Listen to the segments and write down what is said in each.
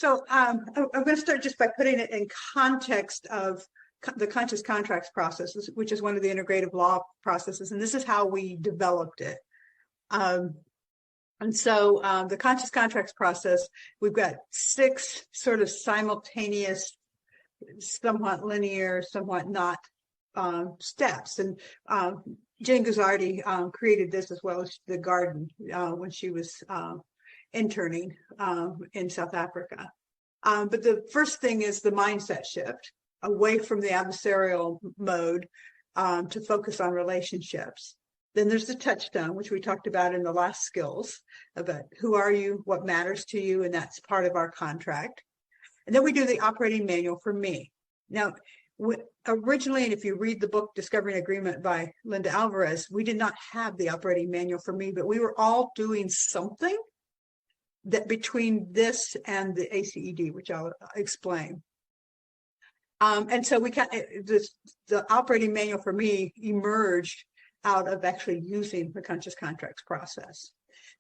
So I'm going to start just by putting it in context of the conscious contracts process, which is one of the integrative law processes, and this is how we developed it. And so the conscious contracts process, we've got 6 sort of simultaneous, somewhat linear, somewhat not steps. And Jane Guzzardi created this as well as the garden when she was interning in South Africa. But the first thing is the mindset shift away from the adversarial mode to focus on relationships. Then there's the touchstone, which we talked about in the last skills, about who are you, what matters to you, and that's part of our contract. And then we do the operating manual for me. Now, originally, and if you read the book Discovering Agreement by Linda Alvarez, we did not have the operating manual for me, but we were all doing something that between this and the ACED, which I'll explain. And so the operating manual for me emerged out of actually using the conscious contracts process.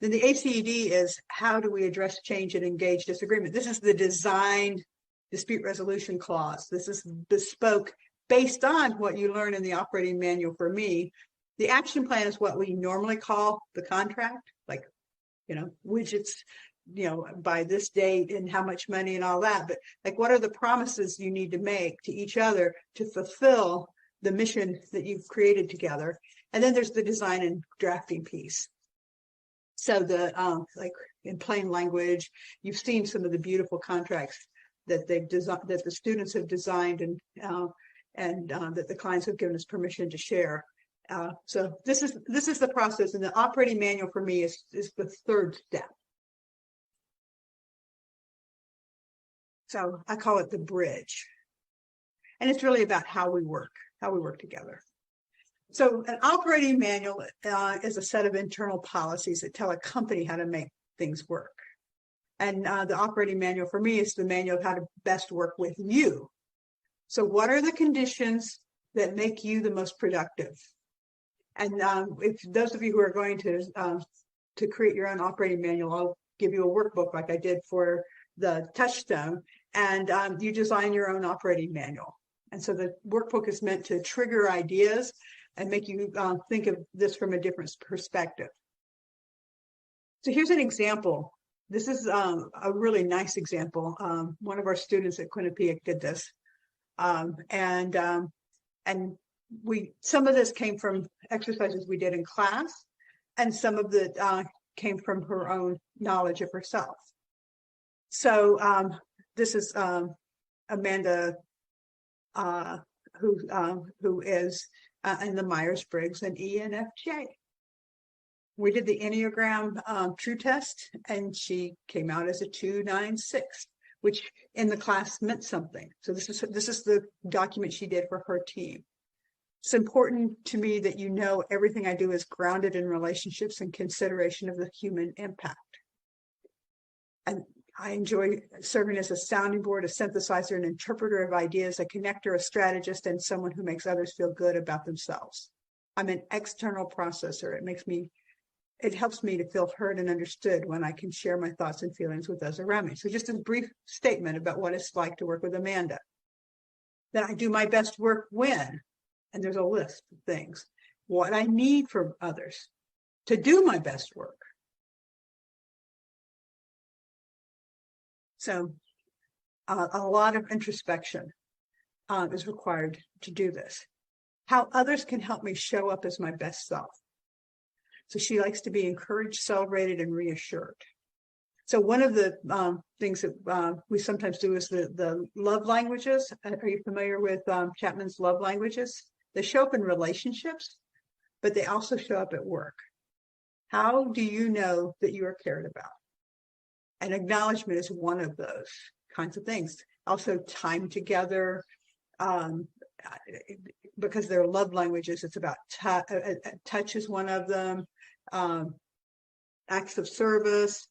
Then the ACED is how do we address change and engage disagreement? This is the designed dispute resolution clause. This is bespoke based on what you learn in the operating manual for me. The action plan is what we normally call the contract, like, widgets, by this date and how much money and all that. But like, what are the promises you need to make to each other to fulfill the mission that you've created together? And then there's the design and drafting piece. So like in plain language, you've seen some of the beautiful contracts that they've designed, that the students have designed, and that the clients have given us permission to share. So this is the process, and the operating manual for me is the third step. So I call it the bridge, and it's really about how we work together. So an operating manual is a set of internal policies that tell a company how to make things work. And the operating manual for me is the manual of how to best work with you. So what are the conditions that make you the most productive? And if those of you who are going to create your own operating manual, I'll give you a workbook like I did for the touchstone, and you design your own operating manual. And so the workbook is meant to trigger ideas and make you think of this from a different perspective. So here's an example. This is a really nice example. One of our students at Quinnipiac did this. And some of this came from exercises we did in class, and some of it came from her own knowledge of herself. So this is Amanda, who is in the Myers-Briggs and ENFJ. We did the Enneagram True Test, and she came out as a 296, which in the class meant something. So this is the document she did for her team. It's important to me that you know everything I do is grounded in relationships and consideration of the human impact. And I enjoy serving as a sounding board, a synthesizer, an interpreter of ideas, a connector, a strategist, and someone who makes others feel good about themselves. I'm an external processor. It helps me to feel heard and understood when I can share my thoughts and feelings with those around me. So just a brief statement about what it's like to work with Amanda. Then I do my best work when, and there's a list of things, what I need from others to do my best work. So a lot of introspection is required to do this. How others can help me show up as my best self. So she likes to be encouraged, celebrated, and reassured. So one of the things that we sometimes do is the love languages. Are you familiar with Chapman's love languages? They show up in relationships, but they also show up at work. How do you know that you are cared about? And acknowledgement is one of those kinds of things. Also time together, because they're love languages, it's about touch is one of them, acts of service.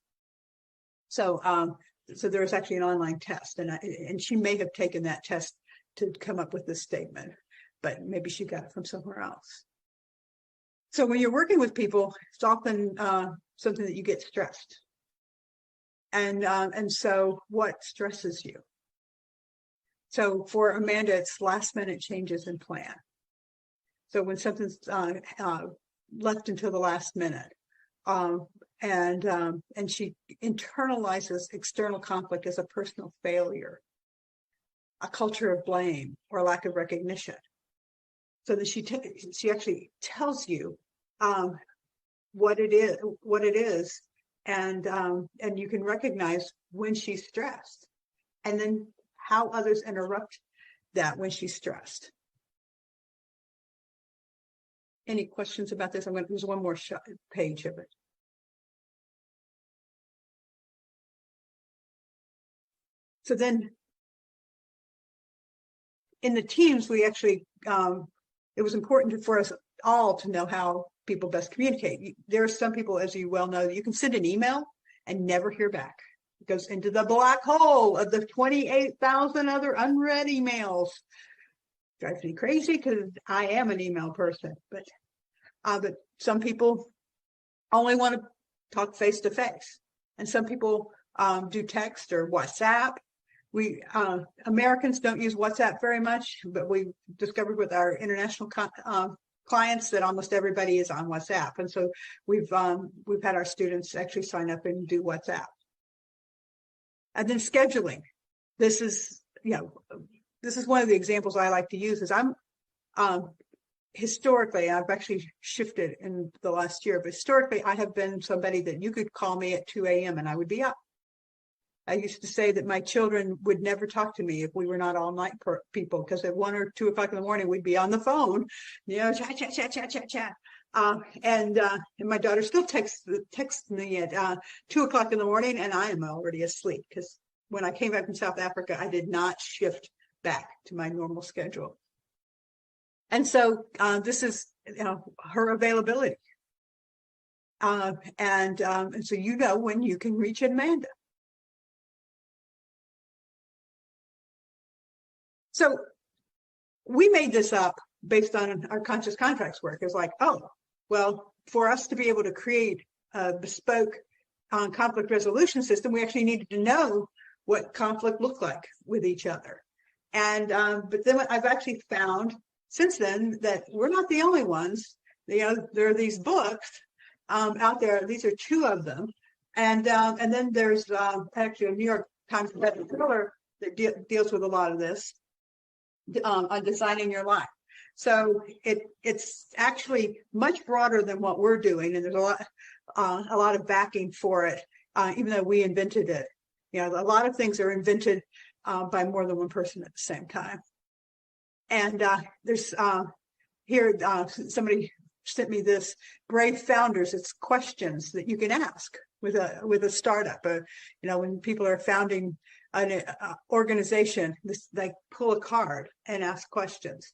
So there's actually an online test, and she may have taken that test to come up with this statement, but maybe she got it from somewhere else. So when you're working with people, it's often something that you get stressed. And so what stresses you? So for Amanda, it's last minute changes in plan. So when something's left until the last minute, and she internalizes external conflict as a personal failure, a culture of blame or lack of recognition. So that she actually tells you what it is, and you can recognize when she's stressed, and then how others interrupt that when she's stressed. Any questions about this? There's one more page of it. So then in the teams, we actually, it was important for us all to know how people best communicate. There are some people, as you well know, you can send an email and never hear back. It goes into the black hole of the 28,000 other unread emails. Drives me crazy because I am an email person, but some people only want to talk face to face, and some people do text or WhatsApp. We Americans don't use WhatsApp very much, but we discovered with our international clients that almost everybody is on WhatsApp, and so we've had our students actually sign up and do WhatsApp. And then scheduling. This is one of the examples I like to use. Is I'm historically, I've actually shifted in the last year, but historically I have been somebody that you could call me at 2 a.m. and I would be up. I used to say that my children would never talk to me if we were not all night people, because at 1 or 2 o'clock in the morning, we'd be on the phone, chat. And my daughter still texts me at 2 o'clock in the morning, and I am already asleep, because when I came back from South Africa, I did not shift back to my normal schedule. And so this is her availability. And so when you can reach Amanda. So we made this up based on our conscious contracts work. It's like, oh, well, for us to be able to create a bespoke conflict resolution system, we actually needed to know what conflict looked like with each other. And but then I've actually found since then that we're not the only ones. There are these books out there. These are 2 of them, and then there's actually a New York Times bestseller that deals with a lot of this on designing your life. So it's actually much broader than what we're doing, and there's a lot of backing for it, even though we invented it. A lot of things are invented by more than one person at the same time. And there's here somebody sent me this Brave Founders. It's questions that you can ask with a startup. When people are founding an organization, they pull a card and ask questions.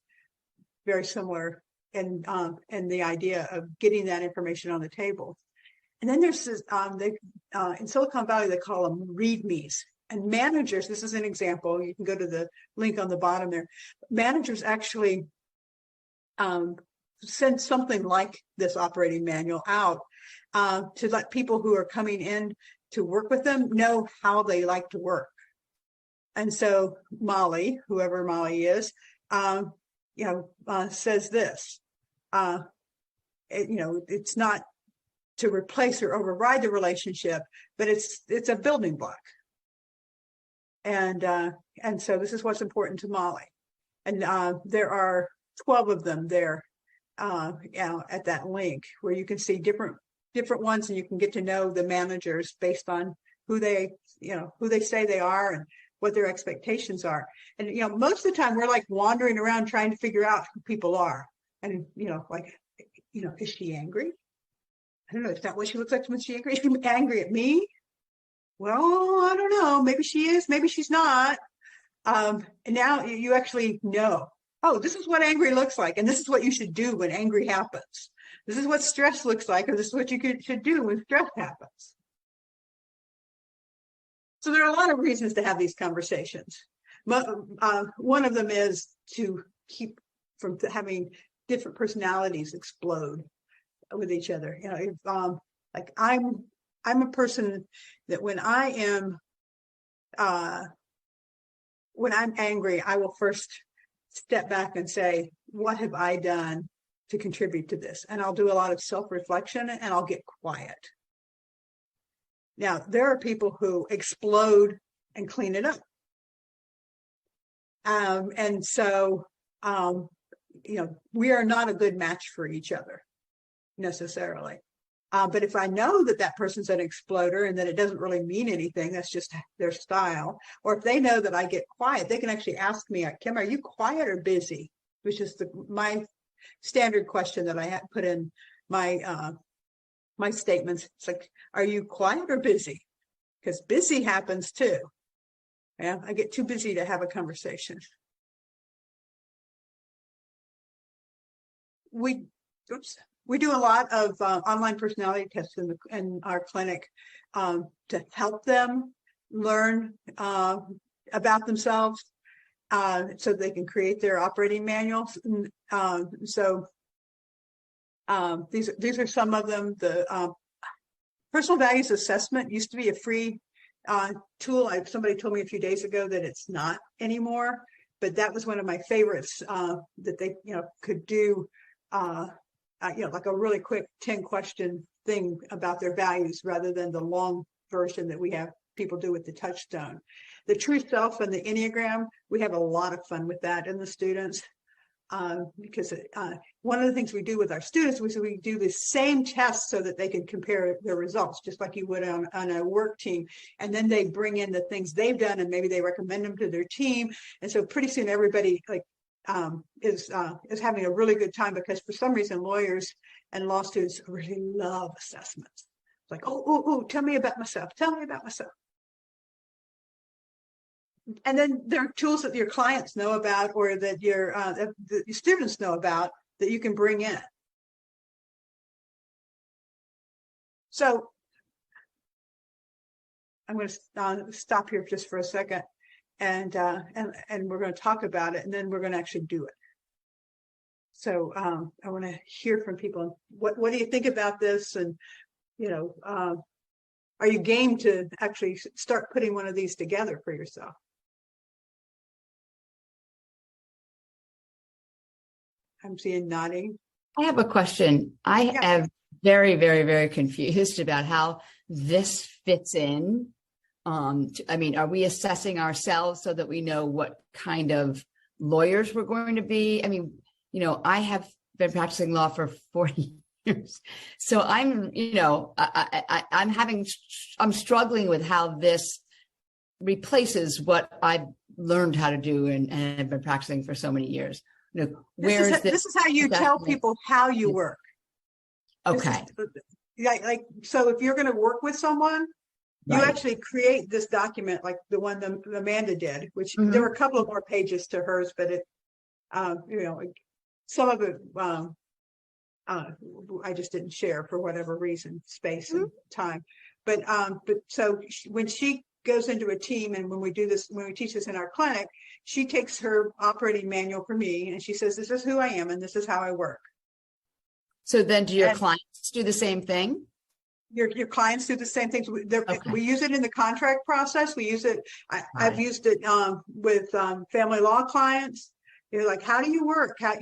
Very similar in the idea of getting that information on the table. And then there's this, in Silicon Valley, they call them readmes. And managers, this is an example, you can go to the link on the bottom there. Managers actually send something like this operating manual out to let people who are coming in to work with them know how they like to work. And so Molly, whoever Molly is, says this, it's not to replace or override the relationship, but it's a building block. And so this is what's important to Molly. And there are 12 of them there at that link where you can see different ones, and you can get to know the managers based on who they say they are and what their expectations are. And most of the time we're like wandering around trying to figure out who people are. And is she angry? I don't know. Is that what she looks like when she's angry? Is she angry at me? Well, I don't know. Maybe she is. Maybe she's not. And now you actually know, oh, this is what angry looks like. And this is what you should do when angry happens. This is what stress looks like, or this is what you should do when stress happens. So there are a lot of reasons to have these conversations. One of them is to keep from having different personalities explode with each other. Like I'm I'm a person that when I'm angry, I will first step back and say, what have I done to contribute to this? And I'll do a lot of self-reflection and I'll get quiet. Now, there are people who explode and clean it up. And so, we are not a good match for each other necessarily. But if I know that that person's an exploder and that it doesn't really mean anything, that's just their style. Or if they know that I get quiet, they can actually ask me, Kim, are you quiet or busy? Which is my standard question that I had put in my my statements. It's like, are you quiet or busy? Because busy happens too. Yeah, I get too busy to have a conversation. We do a lot of online personality tests in our clinic to help them learn about themselves so they can create their operating manuals. These are some of them. The personal values assessment used to be a free tool. Somebody told me a few days ago that it's not anymore, but that was one of my favorites that they could do. Like a really quick 10-question thing about their values rather than the long version that we have people do with the touchstone. The true self and the Enneagram, we have a lot of fun with that in the students because one of the things we do with our students is we do the same tests so that they can compare their results, just like you would on a work team. And then they bring in the things they've done and maybe they recommend them to their team. And so pretty soon everybody is having a really good time because for some reason lawyers and law students really love assessments. It's like, oh, tell me about myself. And then there are tools that your clients know about or that your students know about that you can bring in. So I'm going to stop here just for a second. And we're going to talk about it, and then we're going to actually do it. So I want to hear from people. What do you think about this? And are you game to actually start putting one of these together for yourself? I'm seeing nodding. I have a question. I am very, very, very confused about how this fits in. Are we assessing ourselves so that we know what kind of lawyers we're going to be? I have been practicing law for 40 years. So I'm struggling with how this replaces what I've learned how to do and have been practicing for so many years. This is how you tell people how you work. Okay. So if you're going to work with someone, you actually create this document like the one that Amanda did, which there were a couple of more pages to hers, but it, some of it, I just didn't share for whatever reason, space and time. But so when she goes into a team and when we teach this in our clinic, she takes her operating manual for me and she says, this is who I am and this is how I work. So then do your clients do the same thing? Your clients do the same things. We use it in the contract process. We use it. I've used it with family law clients. You're like, how do you work? How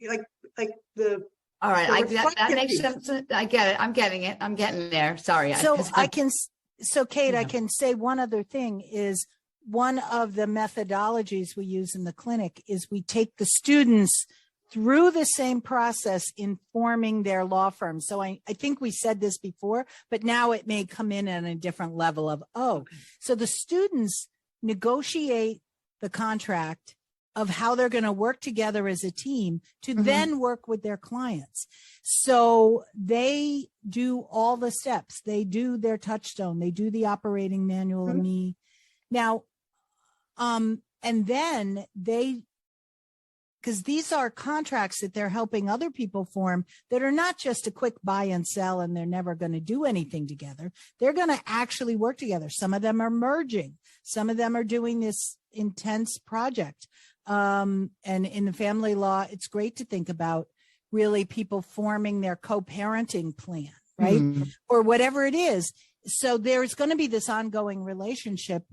like the. All right, that makes sense. I get it. I'm getting it. I'm getting there. Sorry. Kate, I can say one other thing is one of the methodologies we use in the clinic is we take the students through the same process in forming their law firm. So I think we said this before, but now it may come in at a different level of, so the students negotiate the contract of how they're going to work together as a team to then work with their clients. So they do all the steps. They do their touchstone. They do the operating manual of me. Now, and then because these are contracts that they're helping other people form that are not just a quick buy and sell and they're never going to do anything together. They're going to actually work together. Some of them are merging. Some of them are doing this intense project. And in the family law, it's great to think about really people forming their co-parenting plan, right? Or whatever it is. so there's going to be this ongoing relationship.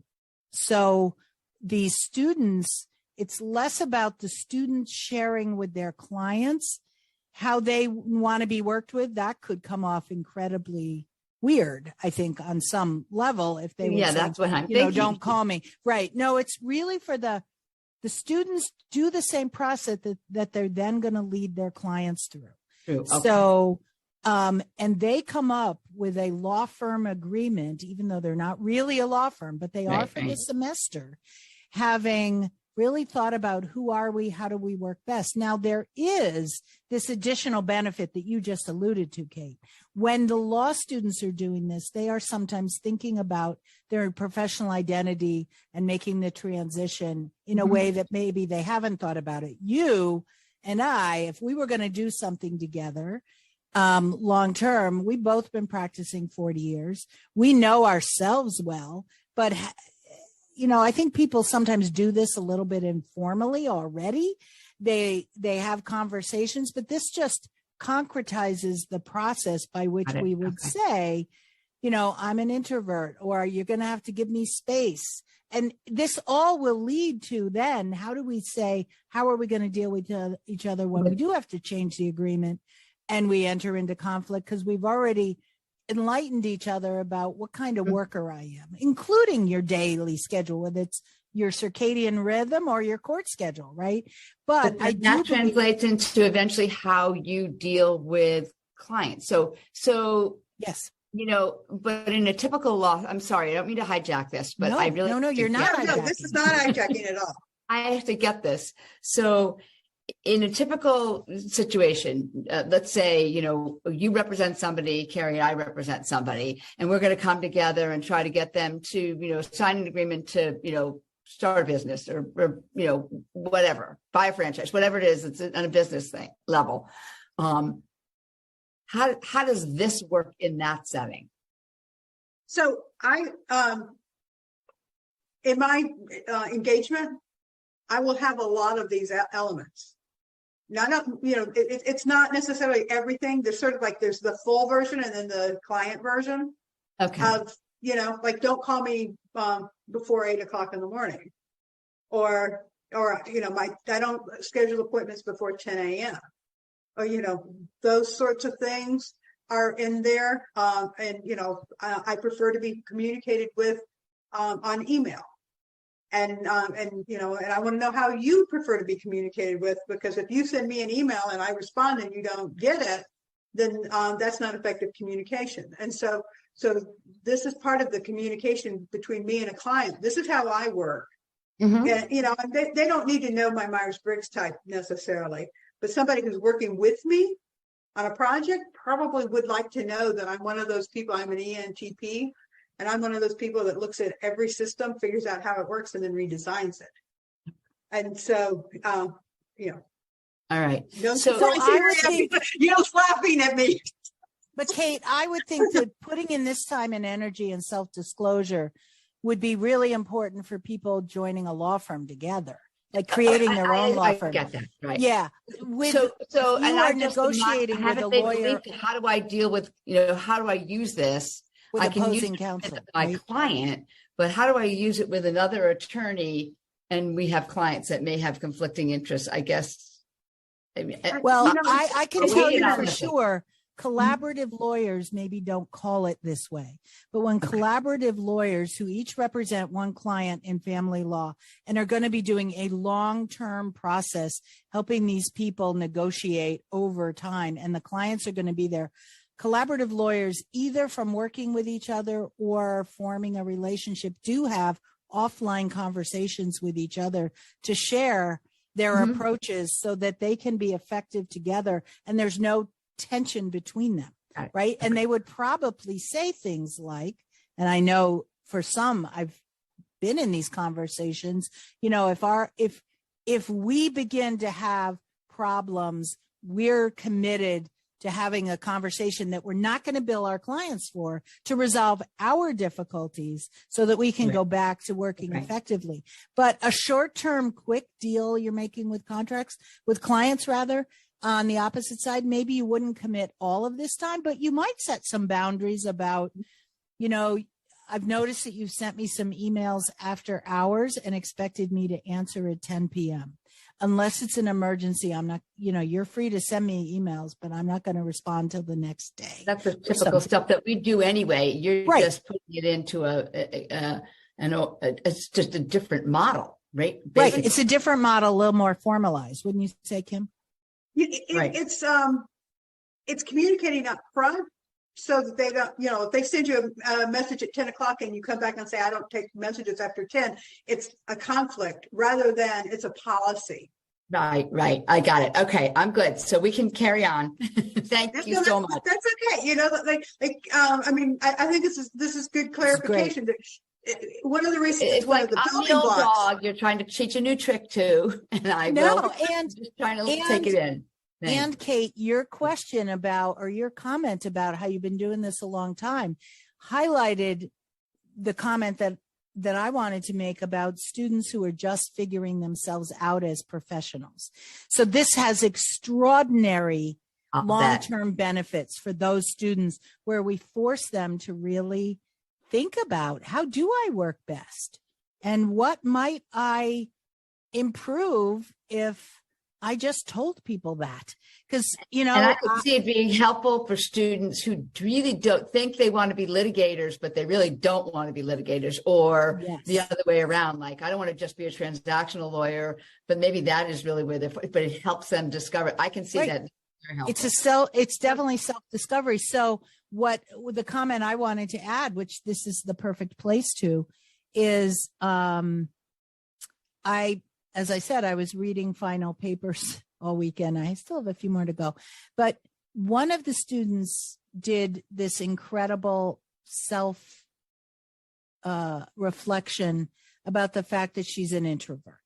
So the students, it's less about the students sharing with their clients how they want to be worked with. That could come off incredibly weird, I think, on some level, if they would say, that's what I'm thinking. Don't call me. Right. No, it's really for the students do the same process that they're then going to lead their clients through. True. Okay. So, and they come up with a law firm agreement, even though they're not really a law firm, but they are for the semester, having really thought about who are we, how do we work best. Now, there is this additional benefit that you just alluded to, Kate. When the law students are doing this, they are sometimes thinking about their professional identity and making the transition in a way that maybe they haven't thought about it. You and I, if we were going to do something together, long term, we've both been practicing 40 years. We know ourselves well, but I think people sometimes do this a little bit informally already. They have conversations, but this just concretizes the process by which we would say, I'm an introvert, or you're going to have to give me space. And this all will lead to then, how do we say, how are we going to deal with each other when we do have to change the agreement and we enter into conflict? Because we've already enlightened each other about what kind of worker I am, including your daily schedule, whether it's your circadian rhythm or your court schedule, right? But that translates into eventually how you deal with clients. So yes, but in a typical law, I'm sorry, I don't mean to hijack this, but I really no, you're not hijacking. No, this is not hijacking at all. I have to get this. So in a typical situation, let's say, you represent somebody, Carrie and I represent somebody, and we're going to come together and try to get them to, sign an agreement to, start a business or whatever, buy a franchise, whatever it is, it's on a business thing level. How does this work in that setting? So in my engagement, I will have a lot of these elements. Not, it's not necessarily everything. There's sort of like, there's the full version and then the client version of, don't call me before 8:00 in the morning, or I don't schedule appointments before 10 a.m. or, those sorts of things are in there. I prefer to be communicated with on email. And I want to know how you prefer to be communicated with, because if you send me an email and I respond and you don't get it, then that's not effective communication. And so this is part of the communication between me and a client. This is how I work. And, they don't need to know my Myers-Briggs type necessarily, but somebody who's working with me on a project probably would like to know that I'm one of those people. I'm an ENTP. And I'm one of those people that looks at every system, figures out how it works, and then redesigns it. And so, All right. You're laughing at me. But Kate, I would think that putting in this time and energy and self-disclosure would be really important for people joining a law firm together, like creating their own law firm. I get that, right? Yeah. So you are negotiating with a lawyer. How do I deal with, how do I use this? With I can opposing use counsel, it with my client, but how do I use it with another attorney? And we have clients that may have conflicting interests, I guess. I can tell you for sure, collaborative lawyers maybe don't call it this way, but when collaborative lawyers who each represent one client in family law and are going to be doing a long-term process, helping these people negotiate over time, and the clients are going to be there. Collaborative lawyers, either from working with each other or forming a relationship, do have offline conversations with each other to share their approaches so that they can be effective together and there's no tension between them, right? And they would probably say things like, and I know for some, I've been in these conversations, if we begin to have problems, we're committed to having a conversation that we're not going to bill our clients for, to resolve our difficulties so that we can go back to working effectively. But a short-term quick deal you're making with clients rather, on the opposite side, maybe you wouldn't commit all of this time, but you might set some boundaries about, I've noticed that you've sent me some emails after hours and expected me to answer at 10 p.m. Unless it's an emergency, I'm not, you're free to send me emails, but I'm not going to respond till the next day. That's the typical stuff that we do anyway. You're Right. just putting it into it's just a different model, right? Right. It's a different model, a little more formalized, wouldn't you say, Kim? Right. It's communicating up front so that they don't, if they send you a message at 10 o'clock and you come back and say, I don't take messages after 10, it's a conflict rather than it's a policy. Right. I got it. Okay, I'm good. So we can carry on. Thank you so much. That's okay. I think this is good clarification. One of the reasons It's one like of the I'm building the old blocks. dog you're trying to teach a new trick to, and I'm just trying to take it in. Thanks. And Kate, your question your comment about how you've been doing this a long time highlighted the comment that I wanted to make about students who are just figuring themselves out as professionals. So this has extraordinary long-term benefits for those students where we force them to really think about, how do I work best? And what might I improve if I just told people that? Because, and I could see it being helpful for students who really don't think they want to be litigators, but they really don't want to be litigators, or the other way around. Like, I don't want to just be a transactional lawyer, but maybe that is really where but it helps them discover. I can see that. It's definitely self-discovery. So the comment I wanted to add, which this is the perfect place to, is as I said, I was reading final papers all weekend. I still have a few more to go. But one of the students did this incredible self-reflection about the fact that she's an introvert.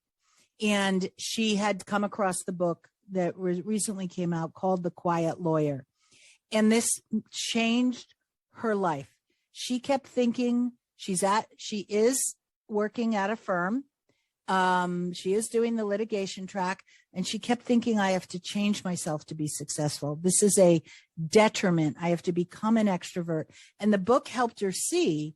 And she had come across the book that recently came out called The Quiet Lawyer. And this changed her life. She kept thinking she is working at a firm. She is doing the litigation track, and she kept thinking, I have to change myself to be successful. This is a detriment. I have to become an extrovert. And the book helped her see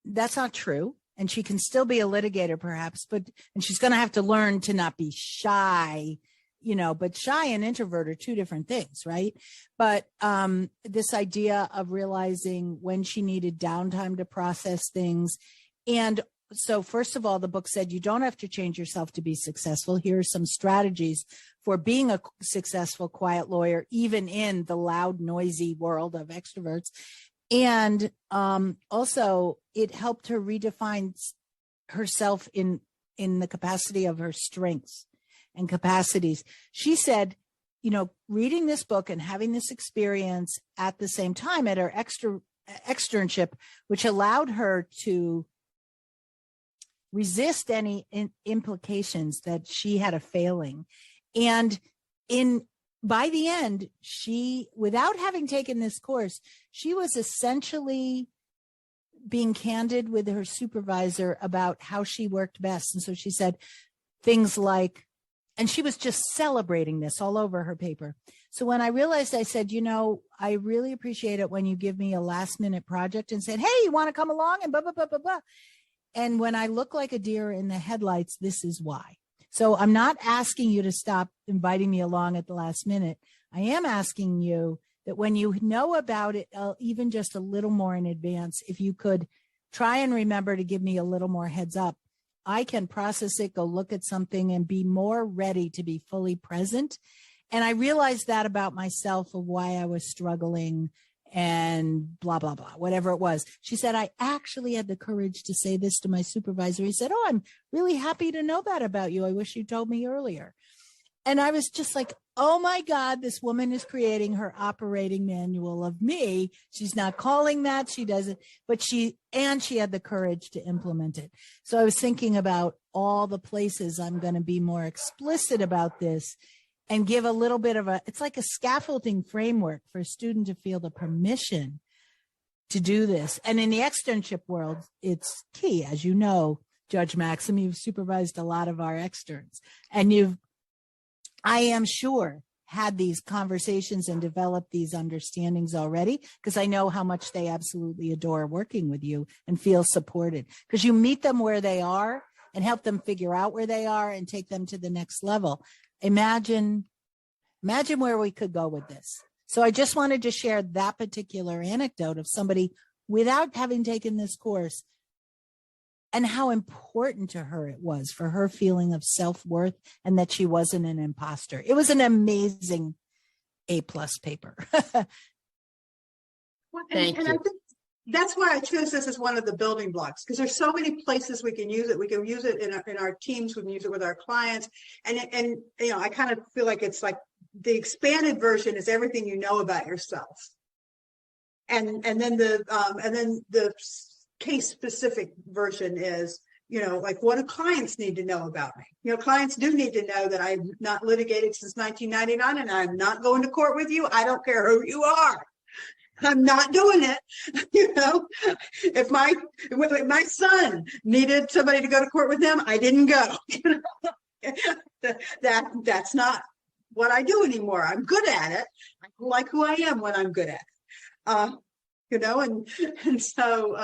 that's not true. And she can still be a litigator perhaps, and she's going to have to learn to not be shy, but shy and introvert are two different things, right? But this idea of realizing when she needed downtime to process things. And so first of all, the book said, you don't have to change yourself to be successful. Here are some strategies for being a successful quiet lawyer, even in the loud, noisy world of extroverts. And also it helped her redefine herself in the capacity of her strengths and capacities. She said, reading this book and having this experience at the same time at her externship, which allowed her to resist any implications that she had a failing. And by the end, without having taken this course, she was essentially being candid with her supervisor about how she worked best. And so she said things like, and she was just celebrating this all over her paper. So when I realized, I said, I really appreciate it when you give me a last minute project and said, hey, you want to come along and blah, blah, blah, blah, blah. And when I look like a deer in the headlights, this is why. So I'm not asking you to stop inviting me along at the last minute. I am asking you that when you know about it, even just a little more in advance, if you could try and remember to give me a little more heads up, I can process it, go look at something, and be more ready to be fully present. And I realized that about myself, of why I was struggling and blah, blah, blah, whatever it was. She said, I actually had the courage to say this to my supervisor. He said, I'm really happy to know that about you. I wish you told me earlier. And I was just like, oh my God, this woman is creating her operating manual of me. She's not calling that. She doesn't, but she had the courage to implement it. So I was thinking about all the places I'm going to be more explicit about this and give a little bit of it's like a scaffolding framework for a student to feel the permission to do this. And in the externship world, it's key. As you know, Judge Maxim, you've supervised a lot of our externs, and I am sure had these conversations and developed these understandings already, because I know how much they absolutely adore working with you and feel supported, because you meet them where they are and help them figure out where they are and take them to the next level. Imagine where we could go with this. So I just wanted to share that particular anecdote of somebody without having taken this course, and how important to her it was for her feeling of self-worth and that she wasn't an imposter. It was an amazing A+ paper. Thank you. I think that's why I chose this as one of the building blocks, because there's so many places we can use it. We can use it in our teams. We can use it with our clients. And you know, I kind of feel like it's like the expanded version is everything you know about yourself. And then the case specific version is, you know, like, what do clients need to know about me? You know, clients do need to know that I've not litigated since 1999 and I'm not going to court with you. I don't care who you are. I'm not doing it. You know, if my son needed somebody to go to court with him, I didn't go. You know? That's not what I do anymore. I'm good at it. I like who I am when I'm good at it. You know, and so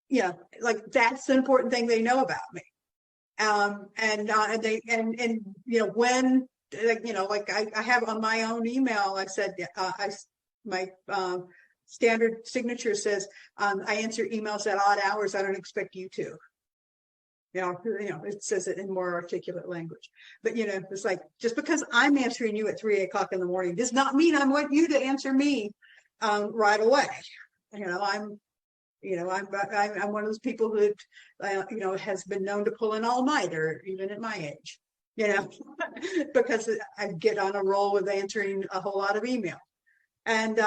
yeah, like, that's the important thing they know about me. And you know, when, like, you know, like I have on my own email, I said, my standard signature says, I answer emails at odd hours. I don't expect you to. You know, it says it in more articulate language. But, you know, it's like, just because I'm answering you at 3 o'clock in the morning does not mean I want you to answer me right away. You know, I'm one of those people who, you know, has been known to pull an all-nighter, even at my age, you know, because I get on a roll with answering a whole lot of email. And,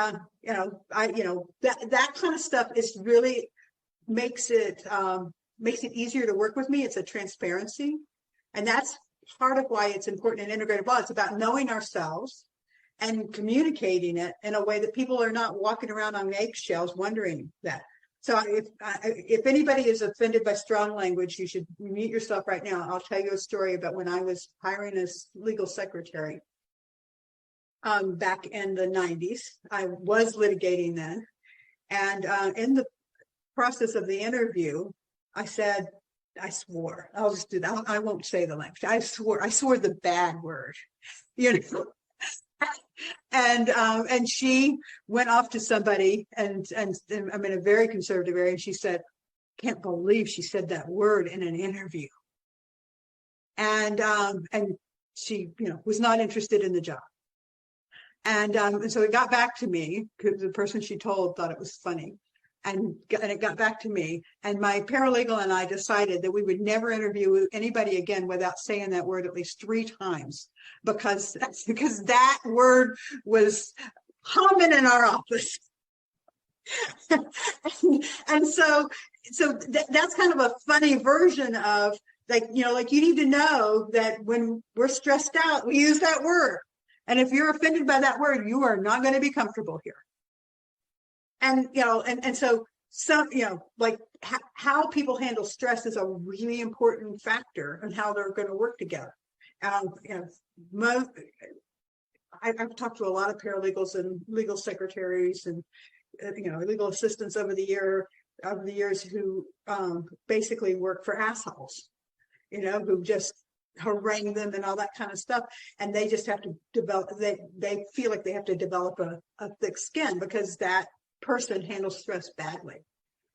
you know, that kind of stuff is really makes it easier to work with me. It's a transparency. And that's part of why it's important in integrative law. It's about knowing ourselves and communicating it in a way that people are not walking around on eggshells wondering that. So if anybody is offended by strong language, you should mute yourself right now. I'll tell you a story about when I was hiring a legal secretary back in the 90s. I was litigating then. And in the process of the interview, I said, I swore. I'll just do that. I won't say the language. I swore the bad word, you know. And she went off to somebody, and I'm in a very conservative area, and she said, can't believe she said that word in an interview. And she, you know, was not interested in the job. And so it got back to me, because the person she told thought it was funny. And it got back to me, and my paralegal and I decided that we would never interview anybody again without saying that word at least 3 times, because that word was common in our office. and so that's kind of a funny version of, like, you know, like, you need to know that when we're stressed out, we use that word. And if you're offended by that word, you are not going to be comfortable here. And, you know, and so some, you know, like, how people handle stress is a really important factor in how they're going to work together. You know, I've talked to a lot of paralegals and legal secretaries and, you know, legal assistants over the years who basically work for assholes, you know, who just harangue them and all that kind of stuff. And they just have to develop, they feel like they have to develop a thick skin because that person handles stress badly.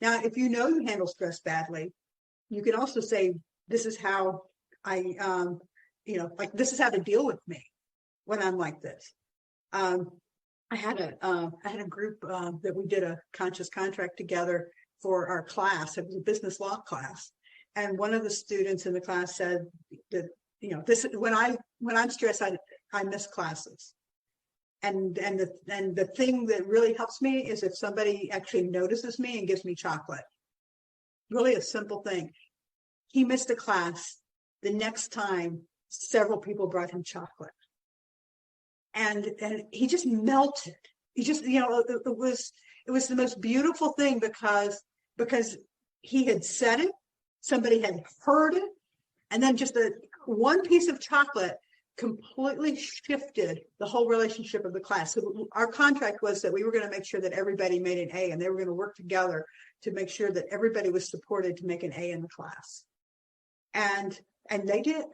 Now, if you know you handle stress badly, you can also say, this is how I, you know, like, this is how to deal with me when I'm like this. I had a group that we did a conscious contract together for our class. It was a business law class. And one of the students in the class said that, you know, this, when I'm stressed, I miss classes. And the thing that really helps me is if somebody actually notices me and gives me chocolate. Really a simple thing. He missed a class. The next time, several people brought him chocolate. And he just melted. He just, you know, it was the most beautiful thing because he had said it, somebody had heard it, and then just one piece of chocolate completely shifted the whole relationship of the class. So our contract was that we were going to make sure that everybody made an A, and they were going to work together to make sure that everybody was supported to make an A in the class. And they did.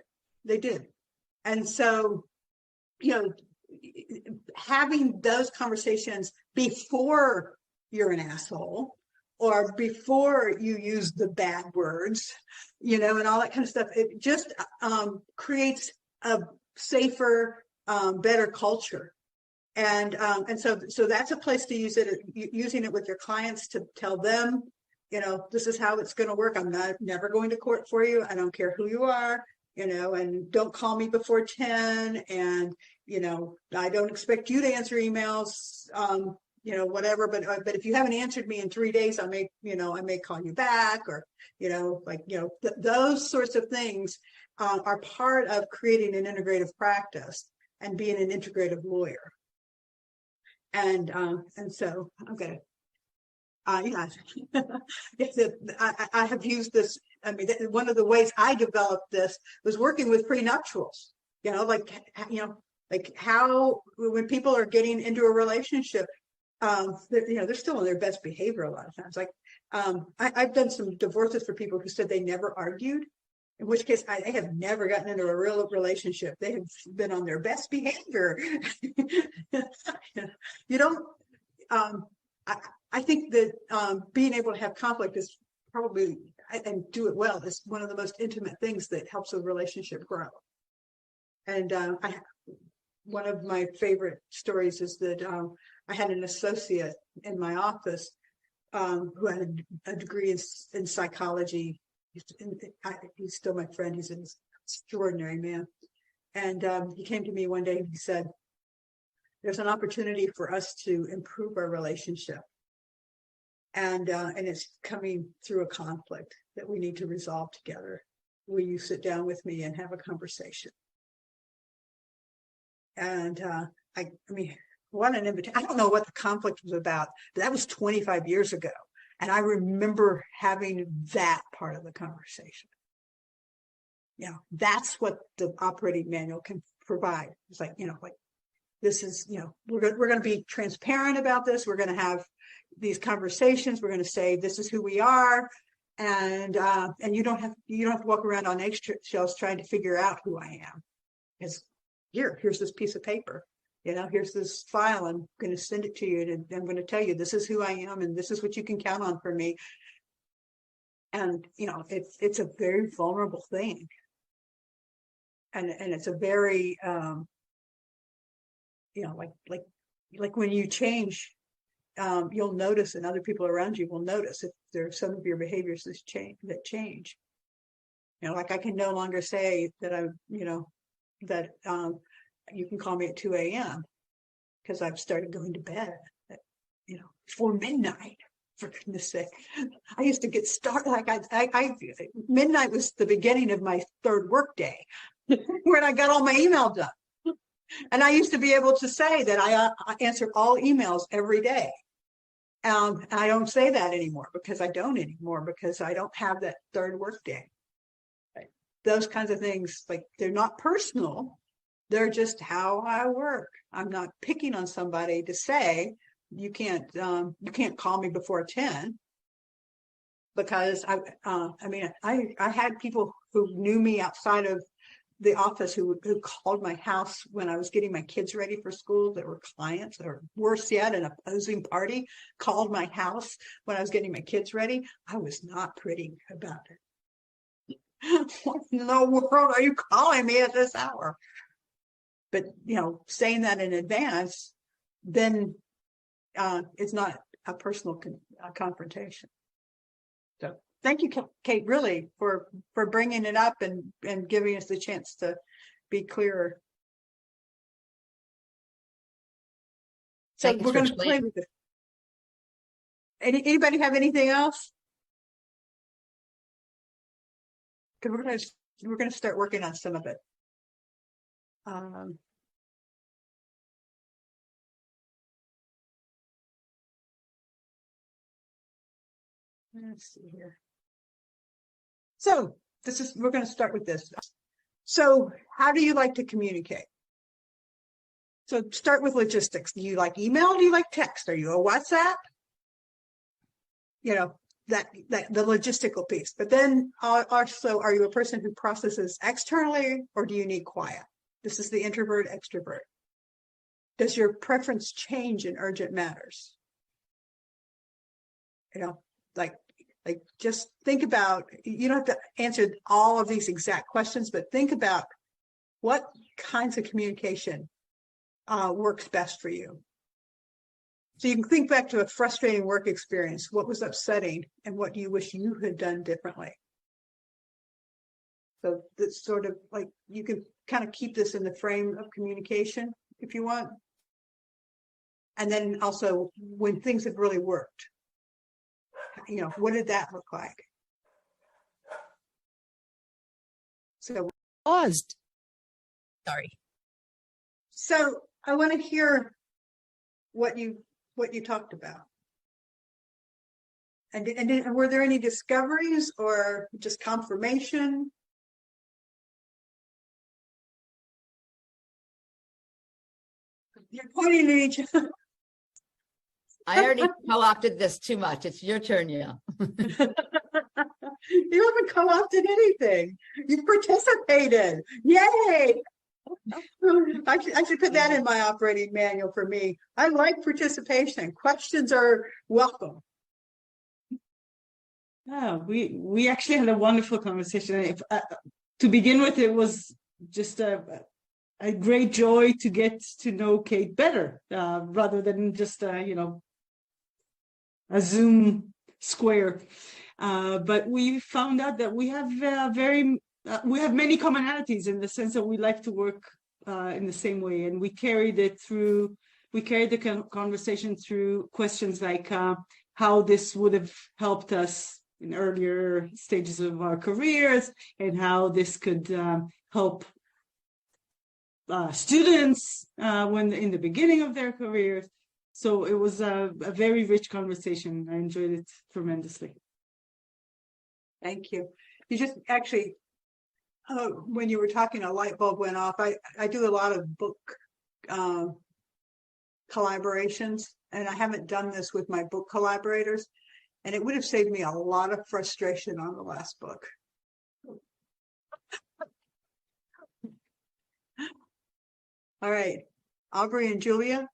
And so, having those conversations before you're an asshole, or before you use the bad words, and all that kind of stuff, it just creates a safer, better culture. And so that's a place to use it, using it with your clients to tell them, this is how it's going to work. I'm never going to court for you. I don't care who you are, and don't call me before 10. And, I don't expect you to answer emails, whatever, but if you haven't answered me in 3 days, I may call you back, or, those sorts of things are part of creating an integrative practice and being an integrative lawyer. And so I'm going to, I have used this. I mean, one of the ways I developed this was working with prenuptials, like how, when people are getting into a relationship, they're still in their best behavior a lot of times. Like, I've done some divorces for people who said they never argued, in which case they have never gotten into a real relationship. They have been on their best behavior. You don't, I think that being able to have conflict is probably, and do it well, is one of the most intimate things that helps a relationship grow. And one of my favorite stories is that I had an associate in my office who had a degree in psychology. He's still my friend. He's an extraordinary man. And he came to me one day and he said, there's an opportunity for us to improve our relationship. And it's coming through a conflict that we need to resolve together. Will you sit down with me and have a conversation? And I mean, what an invitation. I don't know what the conflict was about, but that was 25 years ago. And I remember having that part of the conversation. That's what the operating manual can provide. It's like, like, this is, we're going to be transparent about this. We're going to have these conversations. We're going to say, this is who we are. And you don't have to walk around on eggshells trying to figure out who I am. Because here's this piece of paper. Here's this file. I'm going to send it to you, and I'm going to tell you this is who I am, and this is what you can count on for me. And it's a very vulnerable thing, and it's a very like when you change, you'll notice, and other people around you will notice if there's some of your behaviors that change. Like I can no longer say that that you can call me at 2 a.m. because I've started going to bed at, before midnight, for goodness sake. I used to get started, like midnight was the beginning of my third work day when I got all my email done. And I used to be able to say that I answered all emails every day. And I don't say that anymore because I don't have that third work day. Right? Those kinds of things, like, they're not personal. They're just how I work. I'm not picking on somebody to say you can't call me before 10, because I had people who knew me outside of the office who called my house when I was getting my kids ready for school. That were clients, or worse yet, an opposing party called my house when I was getting my kids ready. I was not pretty about it. What in the world are you calling me at this hour? But, saying that in advance, then it's not a personal confrontation. So thank you, Kate, really, for bringing it up and giving us the chance to be clearer. So we're going to play with it. Anybody have anything else? Because we're going to start working on some of it. Let's see here. So we're going to start with this. So how do you like to communicate? So start with logistics. Do you like email? Do you like text? Are you a WhatsApp? You know, that the logistical piece. But then also, are you a person who processes externally, or do you need quiet? This is the introvert extrovert. Does your preference change in urgent matters? You know, like just think about, you don't have to answer all of these exact questions, but think about what kinds of communication works best for you. So you can think back to a frustrating work experience. What was upsetting, and what do you wish you had done differently? So that's sort of like, you can kind of keep this in the frame of communication if you want. And then also, when things have really worked, you know, what did that look like? So Paused. Sorry. So I want to hear what you talked about. And were there any discoveries or just confirmation? You're pointing at each other. I already co-opted this too much. It's your turn, yeah. You haven't co-opted anything. You participated. Yay! I should put that in my operating manual for me. I like participation. Questions are welcome. We actually had a wonderful conversation. If, to begin with, it was just a great joy to get to know Kate better, rather than just you know, a Zoom square. But we found out that we have we have many commonalities, in the sense that we like to work in the same way, and we carried the conversation through questions like how this would have helped us in earlier stages of our careers, and how this could help students when in the beginning of their careers. So it was a very rich conversation. I enjoyed it tremendously. Thank you. You just actually, when you were talking, a light bulb went off. I do a lot of book collaborations, and I haven't done this with my book collaborators, and it would have saved me a lot of frustration on the last book. All right, Aubrey and Julia,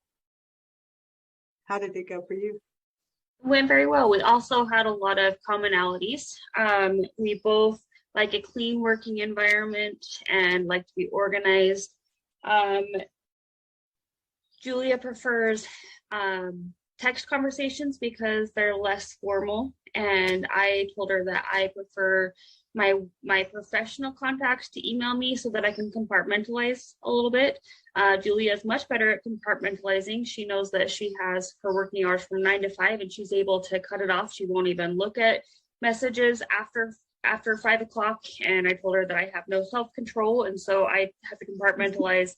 how did it go for you? Went very well. We also had a lot of commonalities. We both like a clean working environment and like to be organized. Julia prefers text conversations because they're less formal, and I told her that I prefer my professional contacts to email me so that I can compartmentalize a little bit. Julia is much better at compartmentalizing. She knows that she has her working hours from 9 to 5, and she's able to cut it off. She won't even look at messages after 5 o'clock. And I told her that I have no self-control, and so I have to compartmentalize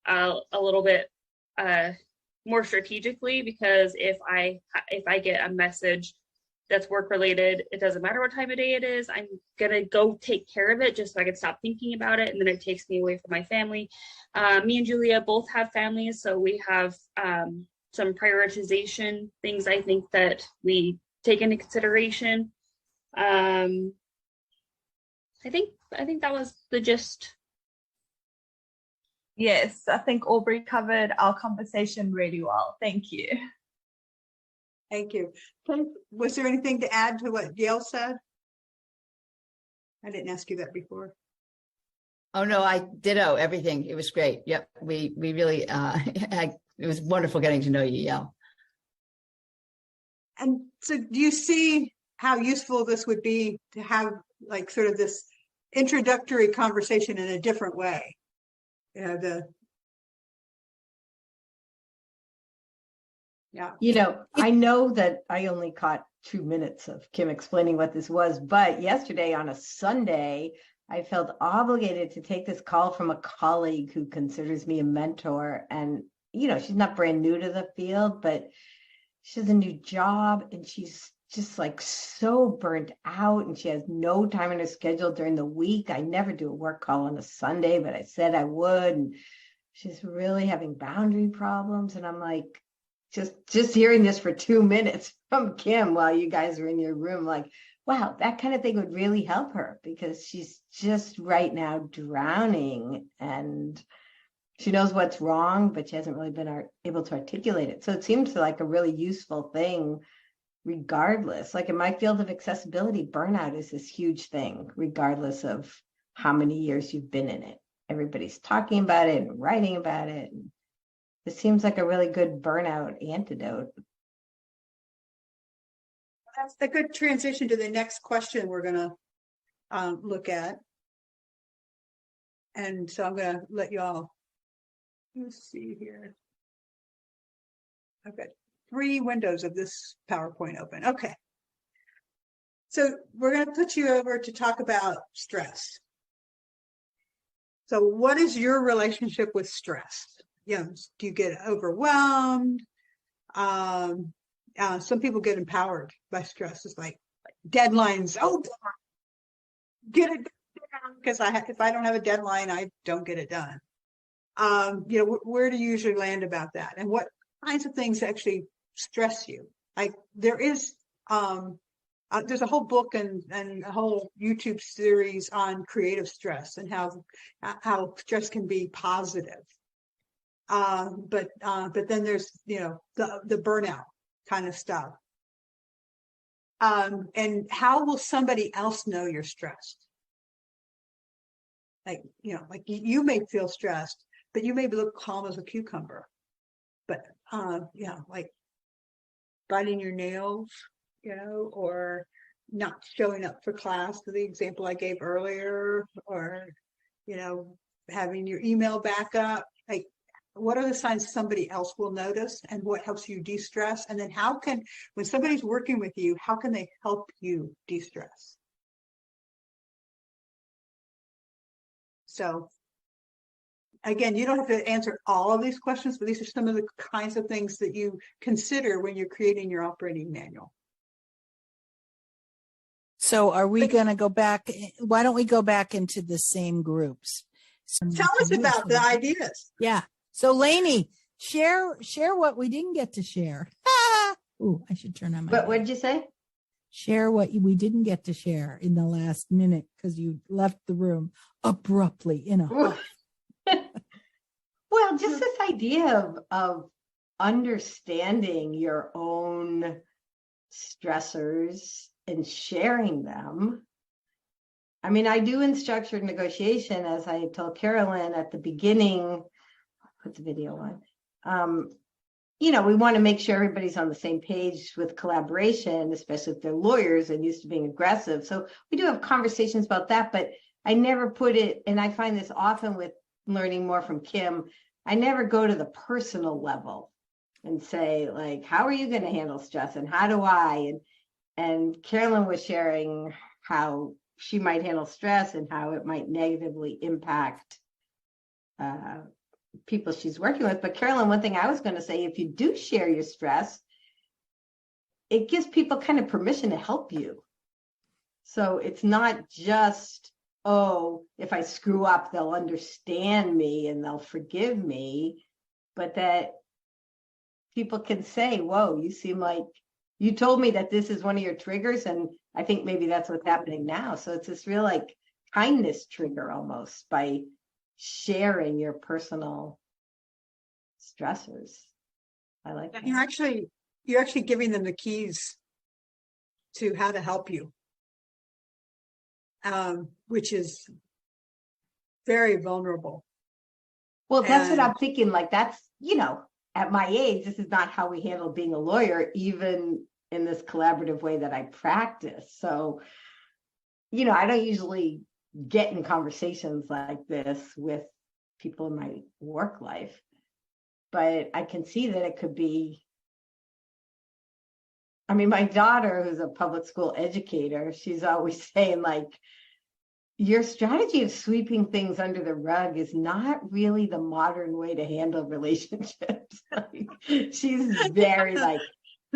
a little bit more strategically, because if I get a message that's work related, it doesn't matter what time of day it is, I'm gonna go take care of it just so I can stop thinking about it, and then it takes me away from my family. Me and Julia both have families, so we have some prioritization things I think that we take into consideration. I think that was the gist. Yes, I think Aubrey covered our conversation really well. Thank you. Thank you. Was there anything to add to what Gail said? I didn't ask you that before. Oh no, I ditto everything. It was great. Yep, we really it was wonderful getting to know you, Yael. And so, do you see how useful this would be to have like sort of this introductory conversation in a different way? I know that I only caught 2 minutes of Kim explaining what this was, but yesterday on a Sunday, I felt obligated to take this call from a colleague who considers me a mentor. And, she's not brand new to the field, but she has a new job and she's just like so burnt out, and she has no time in her schedule during the week. I never do a work call on a Sunday, but I said I would. And she's really having boundary problems. And I'm like, just hearing this for 2 minutes from Kim while you guys are in your room, like, wow, that kind of thing would really help her, because she's just right now drowning, and she knows what's wrong, but she hasn't really been able to articulate it. So it seems like a really useful thing regardless. Like in my field of accessibility, burnout is this huge thing, regardless of how many years you've been in it. Everybody's talking about it and writing about it. It seems like a really good burnout antidote. That's a good transition to the next question we're going to look at. And so I'm going to let you all, let's see here. I've got 3 windows of this PowerPoint open. Okay. So we're going to put you over to talk about stress. So what is your relationship with stress? You know, do you get overwhelmed? Some people get empowered by stress. It's like deadlines. Oh, get it done, because if I don't have a deadline, I don't get it done. You know, where do you usually land about that? And what kinds of things actually stress you? Like there is, there's a whole book and a whole YouTube series on creative stress and how stress can be positive. But then there's, you know, the burnout kind of stuff. And how will somebody else know you're stressed? Like, you know, like you may feel stressed, but you may look calm as a cucumber. But yeah, like biting your nails, you know, or not showing up for class, to the example I gave earlier, or, you know, having your email back up. Like, what are the signs somebody else will notice, and what helps you de-stress? And then when somebody's working with you, how can they help you de-stress? So again, you don't have to answer all of these questions, but these are some of the kinds of things that you consider when you're creating your operating manual. So are we going to go back? Why don't we go back into the same groups? Tell us about the ideas. Yeah. So Lainey, share what we didn't get to share. Ooh, I should turn on my. But what did you say? Share what we didn't get to share in the last minute because you left the room abruptly in a huff. Well, just this idea of understanding your own stressors and sharing them. I mean, I do in structured negotiation, as I told Carolyn at the beginning. Put the video on. You know, we want to make sure everybody's on the same page with collaboration, especially if they're lawyers and used to being aggressive. So we do have conversations about that, but I never put it, and I find this often with learning more from Kim, I never go to the personal level and say, like, how are you going to handle stress and how do I? And Carolyn was sharing how she might handle stress and how it might negatively impact people she's working with. But Carolyn, one thing I was going to say, if you do share your stress, it gives people kind of permission to help you. So it's not just, oh, if I screw up, they'll understand me and they'll forgive me, but that people can say, whoa, you seem like you told me that this is one of your triggers. And I think maybe that's what's happening now. So it's this real like kindness trigger almost by sharing your personal stressors. I like that. You're actually giving them the keys to how to help you, which is very vulnerable. Well, that's what I'm thinking. Like, that's, you know, at my age, this is not how we handle being a lawyer, even in this collaborative way that I practice. So, you know, I don't usually get in conversations like this with people in my work life, but I can see that it could be. I mean, my daughter, who's a public school educator, she's always saying, like, your strategy of sweeping things under the rug is not really the modern way to handle relationships. Like, she's very like,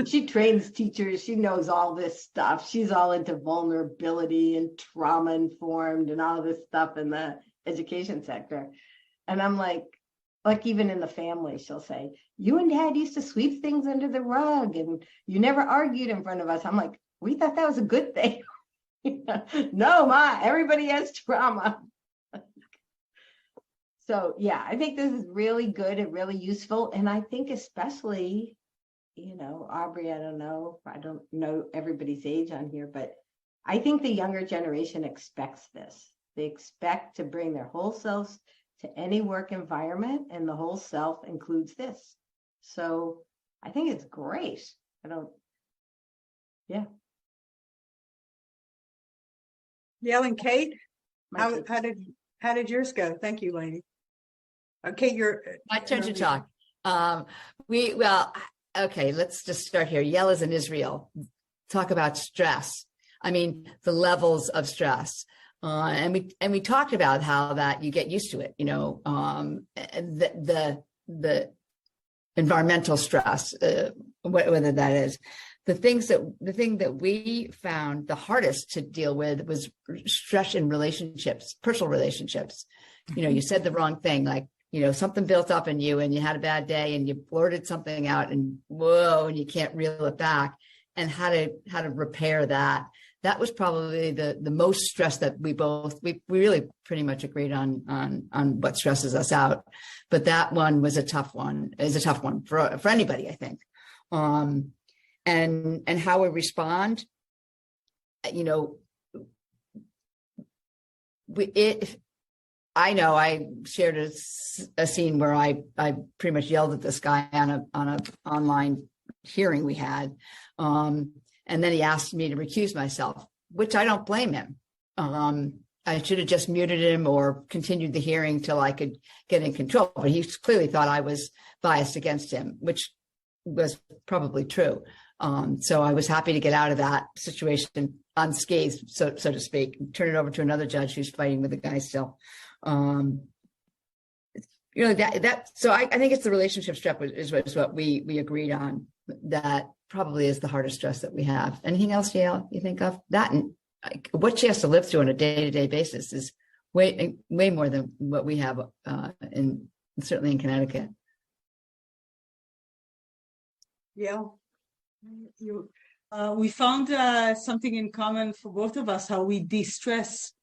She trains teachers. She knows all this stuff. She's all into vulnerability and trauma informed and all this stuff in the education sector. And I'm like even in the family, she'll say, you and Dad used to sweep things under the rug and you never argued in front of us. I'm like, we thought that was a good thing. No, Ma, everybody has trauma. So yeah, I think this is really good and really useful. And I think especially, Aubrey, I don't know everybody's age on here, but I think the younger generation expects this. They expect to bring their whole selves to any work environment, and the whole self includes this. So I think it's great. Yeah. And Kate, how did yours go? Thank you, Lainey. Okay, my turn to talk. Okay, let's just start here. Yell is in Israel. Talk about stress. I mean, the levels of stress. And we talked about how that you get used to it, the environmental stress, whether that is the thing that we found the hardest to deal with was stress in relationships, personal relationships. You said the wrong thing, like, something built up in you and you had a bad day and you blurted something out and and you can't reel it back, and how to repair that. That was probably the most stress that we really pretty much agreed on what stresses us out. But that one is a tough one for anybody, I think. And how we respond, I know I shared a scene where I pretty much yelled at this guy on an online hearing we had. And then he asked me to recuse myself, which I don't blame him. I should have just muted him or continued the hearing till I could get in control. But he clearly thought I was biased against him, which was probably true. So I was happy to get out of that situation unscathed, so to speak, and turn it over to another judge who's fighting with the guy still. So I think it's the relationship stress is what we agreed on. That probably is the hardest stress that we have. Anything else, Yael, you think of? That and what she has to live through on a day-to-day basis is way more than what we have certainly in Connecticut. Yeah. We found something in common for both of us, how we de-stress.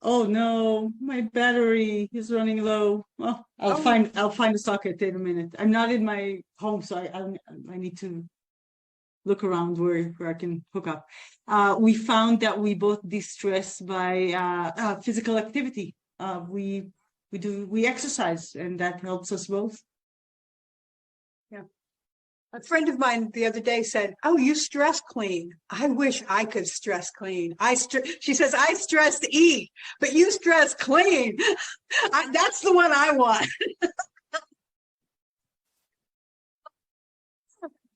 Oh no, my battery is running low. Oh, I'll find a socket in a minute. I'm not in my home, so I need to look around where I can hook up. We found that we both de-stress by physical activity. We exercise, and that helps us both. Yeah. A friend of mine the other day said, "Oh, you stress clean. I wish I could stress clean. She says, I stress to eat, but you stress clean. That's the one I want."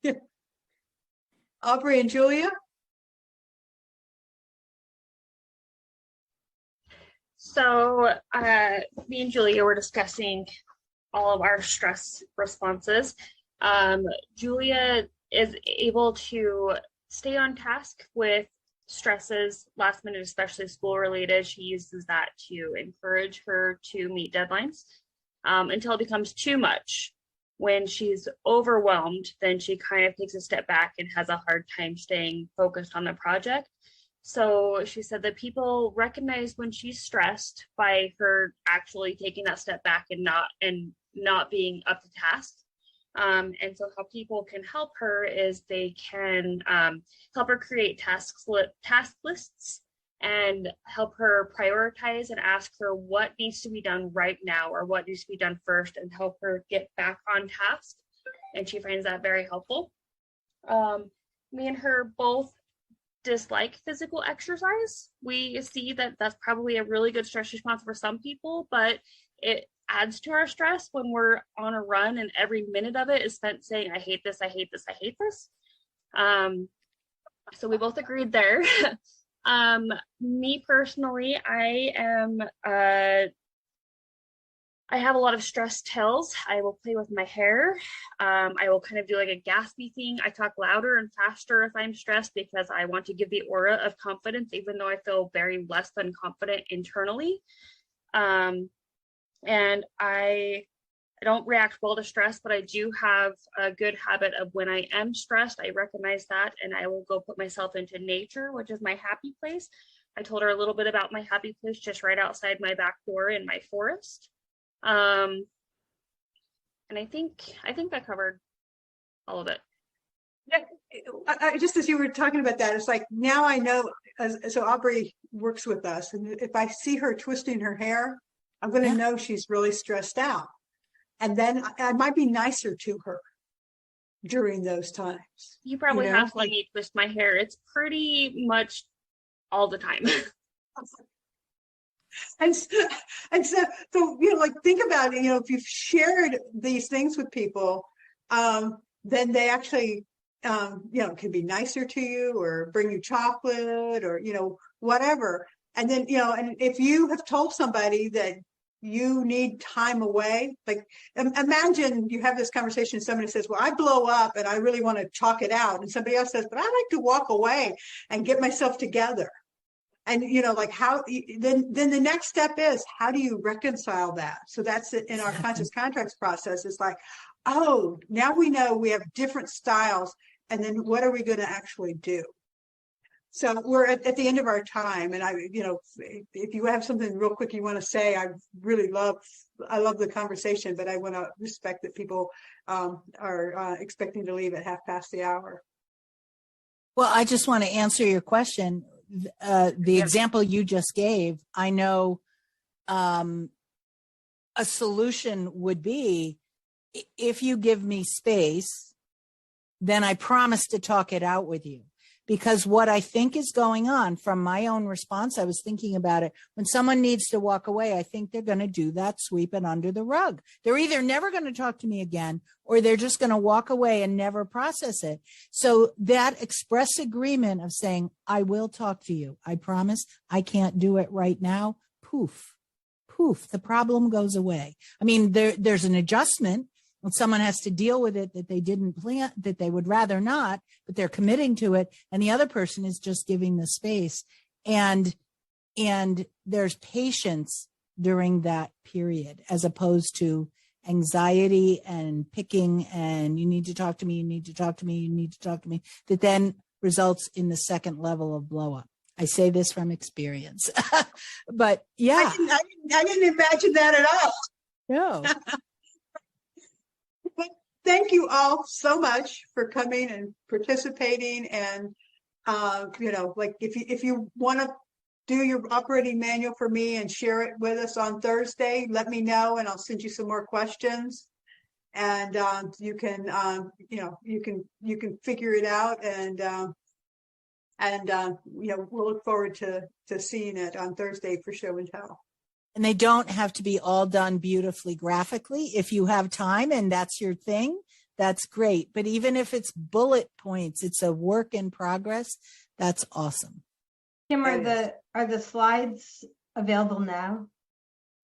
Yeah. Aubrey and Julia? So me and Julia were discussing all of our stress responses. Julia is able to stay on task with stresses last minute, especially school related. She uses that to encourage her to meet deadlines until it becomes too much. When she's overwhelmed, then she kind of takes a step back and has a hard time staying focused on the project. So she said that people recognize when she's stressed by her actually taking that step back and not being up to task. And so how people can help her is they can help her create task lists and help her prioritize and ask her what needs to be done right now or what needs to be done first, and help her get back on task. And she finds that very helpful. Me and her both dislike physical exercise. We see that that's probably a really good stress response for some people, but it adds to our stress when we're on a run and every minute of it is spent saying, I hate this, I hate this, I hate this. So we both agreed there. Me personally, I am I have a lot of stress tells. I will play with my hair. I will kind of do like a gaspy thing. I talk louder and faster if I'm stressed because I want to give the aura of confidence, even though I feel very less than confident internally. And I don't react well to stress, but I do have a good habit of when I am stressed, I recognize that and I will go put myself into nature, which is my happy place. I told her a little bit about my happy place just right outside my back door in my forest. And I think that covered all of it. Yeah, I just as you were talking about that, it's like now I know. So Aubrey works with us, and if I see her twisting her hair, I'm going to know she's really stressed out, and then I might be nicer to her during those times. You probably have to let me twist my hair. It's pretty much all the time. And so like think about it, if you've shared these things with people, then they actually, can be nicer to you or bring you chocolate or, whatever. And then, and if you have told somebody that you need time away, like imagine you have this conversation and somebody says, well, I blow up and I really want to talk it out. And somebody else says, but I like to walk away and get myself together. And, like how, then the next step is, how do you reconcile that? So that's it in our conscious contracts process. It's like, oh, now we know we have different styles. And then what are we going to actually do? So we're at the end of our time. And if you have something real quick you want to say, I love the conversation, but I want to respect that people are expecting to leave at 1:30. Well, I just want to answer your question. The example you just gave, I know a solution would be, if you give me space, then I promise to talk it out with you. Because what I think is going on from my own response, I was thinking about it. When someone needs to walk away, I think they're going to do that, sweep it under the rug. They're either never going to talk to me again, or they're just going to walk away and never process it. So that express agreement of saying, I will talk to you. I promise I can't do it right now. Poof, the problem goes away. I mean, there's an adjustment. When someone has to deal with it that they didn't plan, that they would rather not, but they're committing to it, and the other person is just giving the space. And there's patience during that period, as opposed to anxiety and picking and you need to talk to me, you need to talk to me, you need to talk to me, that then results in the second level of blow up. I say this from experience. But yeah. I didn't imagine that at all. No. Thank you all so much for coming and participating. And, like if you want to do your operating manual for me and share it with us on Thursday, let me know and I'll send you some more questions. And you can figure it out. And we'll look forward to seeing it on Thursday for show and tell. And they don't have to be all done beautifully graphically. If you have time and that's your thing, that's great. But even if it's bullet points, it's a work in progress. That's awesome. Kim, are the slides available now?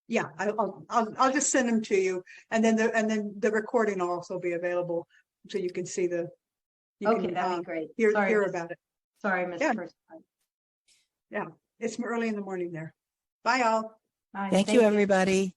Yeah, I'll just send them to you, and then the recording will also be available, so you can see that'd be great. Hear about it. Sorry, I missed the first time. Yeah, it's early in the morning there. Bye, all. Thank you, everybody.